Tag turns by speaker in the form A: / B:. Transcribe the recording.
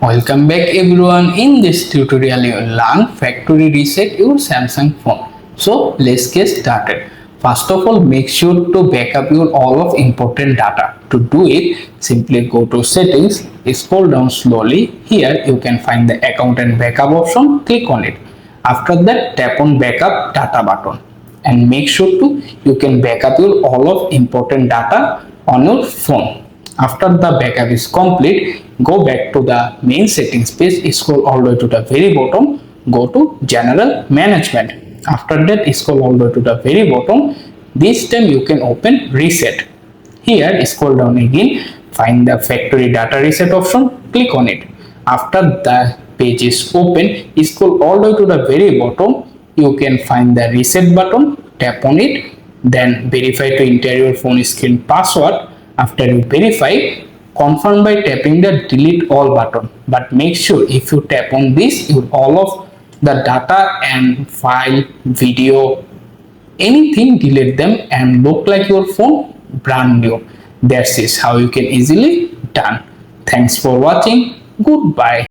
A: Welcome back everyone. In this tutorial you will learn factory reset your Samsung phone. So let's get started. First of all, make sure to backup your all of important data. To do it, simply go to settings, scroll down slowly. Here you can find the account and backup option. Click on it. After that, tap on backup data button and make sure to you can backup your all of important data on your phone. After the backup is complete, go back to the main settings page, scroll all the way to the very bottom, go to general management. After that, scroll all the way to the very bottom. This time you can open reset. Here scroll down again, find the factory data reset option, click on it. After the page is open, scroll all the way to the very bottom, you can find the reset button, tap on it, then verify to enter your phone screen password. After you verify, confirm by tapping the delete all button, but make sure if you tap on this, you all of the data and file, video, anything, delete them and look like your phone brand new. That's how you can easily done. Thanks for watching. Goodbye.